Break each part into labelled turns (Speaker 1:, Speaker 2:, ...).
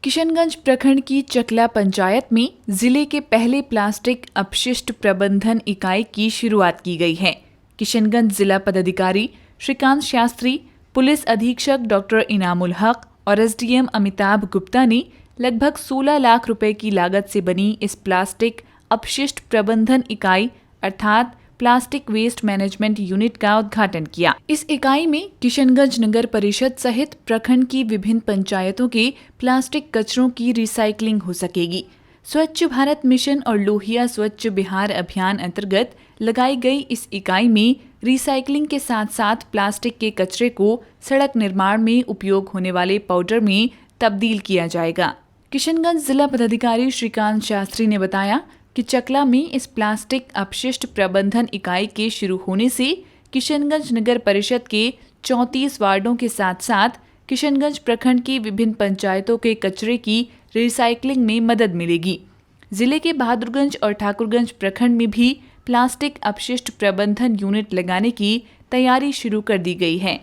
Speaker 1: किशनगंज प्रखंड की चकला पंचायत में जिले के पहले प्लास्टिक अपशिष्ट प्रबंधन इकाई की शुरुआत की गई है। किशनगंज जिला पदाधिकारी श्रीकांत शास्त्री, पुलिस अधीक्षक डॉक्टर इनामुल हक और एसडीएम अमिताभ गुप्ता ने लगभग 16 लाख रुपए की लागत से बनी इस प्लास्टिक अपशिष्ट प्रबंधन इकाई अर्थात प्लास्टिक वेस्ट मैनेजमेंट यूनिट का उद्घाटन किया। इस इकाई में किशनगंज नगर परिषद सहित प्रखंड की विभिन्न पंचायतों के प्लास्टिक कचरों की रिसाइकलिंग हो सकेगी। स्वच्छ भारत मिशन और लोहिया स्वच्छ बिहार अभियान अंतर्गत लगाई गई इस इकाई में रिसाइकलिंग के साथ साथ प्लास्टिक के कचरे को सड़क निर्माण में उपयोग होने वाले पाउडर में तब्दील किया जाएगा। किशनगंज जिला पदाधिकारी श्रीकांत शास्त्री ने बताया कि चकला में इस प्लास्टिक अपशिष्ट प्रबंधन इकाई के शुरू होने से किशनगंज नगर परिषद के 34 वार्डों के साथ साथ किशनगंज प्रखंड की विभिन्न पंचायतों के कचरे की रिसाइकलिंग में मदद मिलेगी। जिले के बहादुरगंज और ठाकुरगंज प्रखंड में भी प्लास्टिक अपशिष्ट प्रबंधन यूनिट लगाने की तैयारी शुरू कर दी गई है।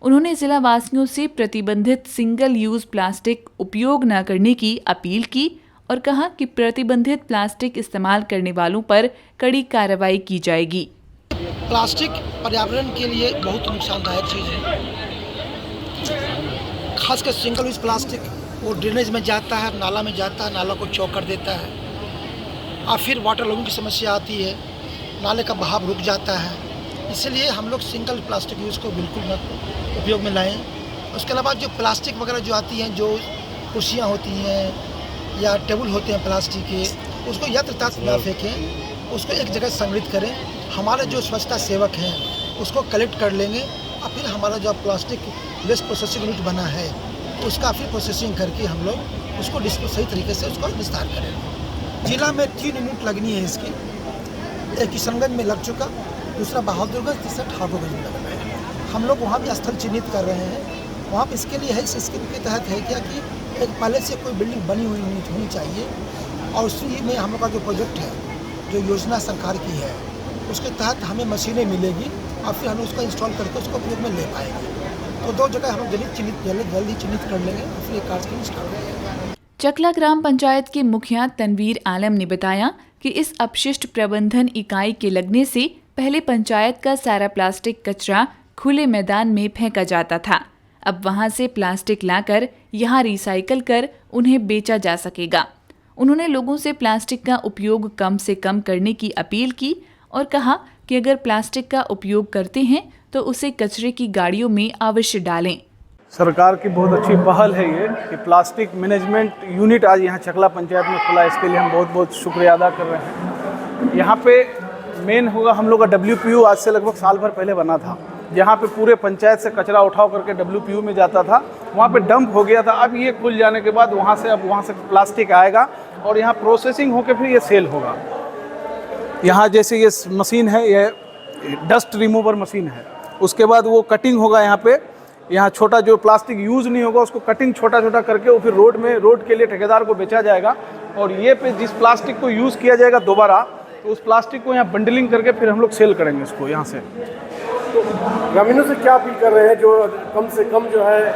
Speaker 1: उन्होंने जिला वासियों से प्रतिबंधित सिंगल यूज प्लास्टिक उपयोग न करने की अपील की और कहा कि प्रतिबंधित प्लास्टिक इस्तेमाल करने वालों पर कड़ी कार्रवाई की जाएगी।
Speaker 2: प्लास्टिक पर्यावरण के लिए बहुत नुकसानदायक चीज़ है। खासकर सिंगल यूज प्लास्टिक वो ड्रेनेज में जाता है, नाला में जाता है, नाला को चौक कर देता है और फिर वाटर लॉगिंग की समस्या आती है, नाले का बहाव रुक जाता है। इसलिए हम लोग सिंगल प्लास्टिक यूज़ को बिल्कुल न उपयोग में लाएँ। उसके अलावा जो प्लास्टिक वगैरह जो आती हैं, जो कुर्सियाँ होती हैं या टेबल होते हैं प्लास्टिक के, उसको यथार्थ न फेंकें, उसको एक जगह संग्रहित करें। हमारे जो स्वच्छता सेवक हैं उसको कलेक्ट कर लेंगे और फिर हमारा जो प्लास्टिक वेस्ट प्रोसेसिंग यूनिट बना है उसका फिर प्रोसेसिंग करके हम लोग उसको सही तरीके से उसको विस्तार करेंगे। जिला में 3 यूनिट लगनी है इसकी, एक किशनगंज में लग चुका, दूसरा बहादुरगंज, तीसरा ठाकुरगंज में लगना है। हम लोग वहाँ भी स्थल चिन्हित कर रहे हैं। वहाँ पर इसके लिए है, इस स्कीम के तहत है क्या कि एक पहले से कोई बिल्डिंग बनी हुई यूनिट होनी चाहिए और उसी में हम लोग का जो प्रोजेक्ट है, जो योजना सरकार की है, उसके तहत हमें मशीनें मिलेगी और फिर हम उसको इंस्टॉल करके उसको उपयोग में ले पाएंगे। तो 2 जगह हम जल्दी चिन्हित कर लेंगे और फिर एक कार्यक्रम स्टार्ट हो जाएगा।
Speaker 1: चकला ग्राम पंचायत के मुखिया तनवीर आलम ने बताया कि इस अपशिष्ट प्रबंधन इकाई के लगने से पहले पंचायत का सारा प्लास्टिक कचरा खुले मैदान में फेंका जाता था। अब वहां से प्लास्टिक लाकर यहां रिसाइकल कर उन्हें बेचा जा सकेगा। उन्होंने लोगों से प्लास्टिक का उपयोग कम से कम करने की अपील की और कहा कि अगर प्लास्टिक का उपयोग करते हैं तो उसे कचरे की गाड़ियों में अवश्य डालें।
Speaker 3: सरकार की बहुत अच्छी पहल है ये कि प्लास्टिक मैनेजमेंट यूनिट आज यहाँ चकला पंचायत में खुला। इसके लिए हम बहुत बहुत शुक्रिया अदा कर रहे हैं। यहाँ पे मेन होगा हम लोग का WPU आज से लगभग साल भर पहले बना था, जहाँ पे पूरे पंचायत से कचरा उठाव करके WPU में जाता था, वहाँ पे डंप हो गया था। अब ये खुल जाने के बाद वहाँ से प्लास्टिक आएगा और यहाँ प्रोसेसिंग होकर फिर ये सेल होगा। यहाँ जैसे ये मशीन है, ये डस्ट रिमूवर मशीन है, उसके बाद वो कटिंग होगा यहाँ पे। यहाँ छोटा जो प्लास्टिक यूज़ नहीं होगा उसको कटिंग छोटा छोटा करके वो फिर रोड के लिए ठेकेदार को बेचा जाएगा और ये पे जिस प्लास्टिक को यूज़ किया जाएगा दोबारा, तो उस प्लास्टिक को यहाँ बंडलिंग करके फिर हम लोग सेल करेंगे इसको यहाँ से।
Speaker 4: तो ग्रामीणों से क्या अपील कर रहे हैं जो कम से कम जो है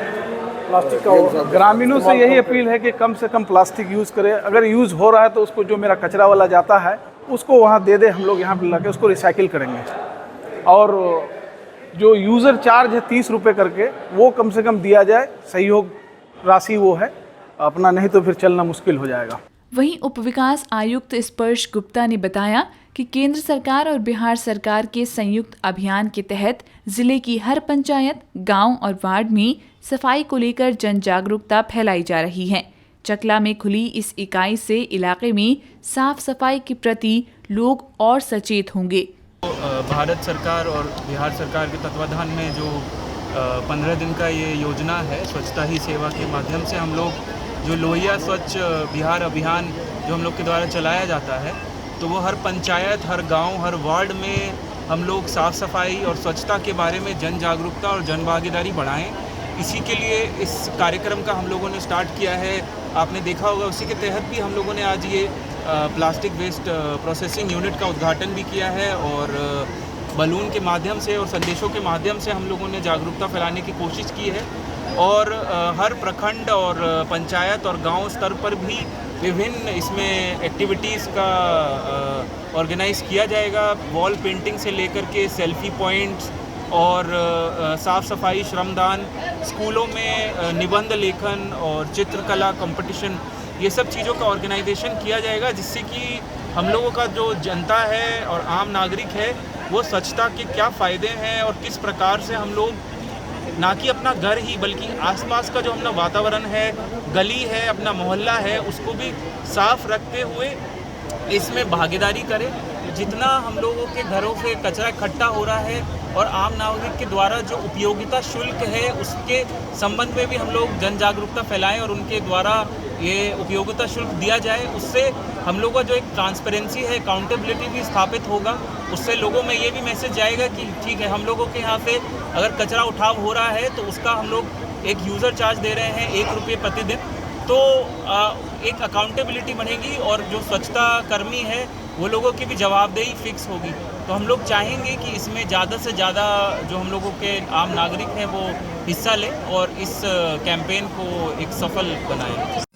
Speaker 4: प्लास्टिक का?
Speaker 3: ग्रामीणों से यही अपील है कि कम से कम प्लास्टिक यूज़ करें। अगर यूज़ हो रहा है तो उसको जो मेरा कचरा वाला जाता है उसको वहाँ दे दे, हम लोग यहाँ पर ला के उसको रिसाइकिल करेंगे। और जो यूज़र चार्ज है 30 रुपये करके, वो कम से कम दिया जाए। सहयोग राशि वो है अपना, नहीं तो फिर चलना मुश्किल हो जाएगा।
Speaker 1: वहीं उपविकास आयुक्त स्पर्श गुप्ता ने बताया कि केंद्र सरकार और बिहार सरकार के संयुक्त अभियान के तहत जिले की हर पंचायत, गांव और वार्ड में सफाई को लेकर जन जागरूकता फैलाई जा रही है। चकला में खुली इस इकाई से इलाके में साफ सफाई के प्रति लोग और सचेत होंगे।
Speaker 5: भारत सरकार और बिहार सरकार के तत्वाधान में जो 15 दिन का ये योजना है, स्वच्छता ही सेवा के माध्यम से हम लोग जो लोहिया स्वच्छ बिहार अभियान जो हम लोग के द्वारा चलाया जाता है, तो वो हर पंचायत, हर गांव, हर वार्ड में हम लोग साफ़ सफाई और स्वच्छता के बारे में जन जागरूकता और जन भागीदारी बढ़ाएं। इसी के लिए इस कार्यक्रम का हम लोगों ने स्टार्ट किया है। आपने देखा होगा, उसी के तहत भी हम लोगों ने आज ये प्लास्टिक वेस्ट प्रोसेसिंग यूनिट का उद्घाटन भी किया है और बलून के माध्यम से और संदेशों के माध्यम से हम लोगों ने जागरूकता फैलाने की कोशिश की है। और हर प्रखंड और पंचायत और गांव स्तर पर भी विभिन्न इसमें एक्टिविटीज़ का ऑर्गेनाइज किया जाएगा। वॉल पेंटिंग से लेकर के सेल्फी पॉइंट्स और साफ़ सफाई, श्रमदान, स्कूलों में निबंध लेखन और चित्रकला कंपटीशन, ये सब चीज़ों का ऑर्गेनाइजेशन किया जाएगा, जिससे कि हम लोगों का जो जनता है और आम नागरिक है वो स्वच्छता के क्या फ़ायदे हैं और किस प्रकार से हम लोग ना कि अपना घर ही बल्कि आसपास का जो अपना वातावरण है, गली है, अपना मोहल्ला है, उसको भी साफ रखते हुए इसमें भागीदारी करें। जितना हम लोगों के घरों से कचरा इकट्ठा हो रहा है और आम नागरिक के द्वारा जो उपयोगिता शुल्क है उसके संबंध में भी हम लोग जन जागरूकता फैलाएं और उनके द्वारा ये उपयोगिता शुल्क दिया जाए। उससे हम लोगों का जो एक ट्रांसपेरेंसी है, अकाउंटेबिलिटी भी स्थापित होगा। उससे लोगों में ये भी मैसेज जाएगा कि ठीक है, हम लोगों के यहाँ से अगर कचरा उठाव हो रहा है तो उसका हम लोग एक यूज़र चार्ज दे रहे हैं 1 रुपये प्रतिदिन, तो एक अकाउंटेबिलिटी बनेगी और जो स्वच्छता कर्मी है वो लोगों की भी जवाबदेही फिक्स होगी। तो हम लोग चाहेंगे कि इसमें ज़्यादा से ज़्यादा जो हम लोगों के आम नागरिक हैं वो हिस्सा लें और इस कैंपेन को एक सफल बनाएं।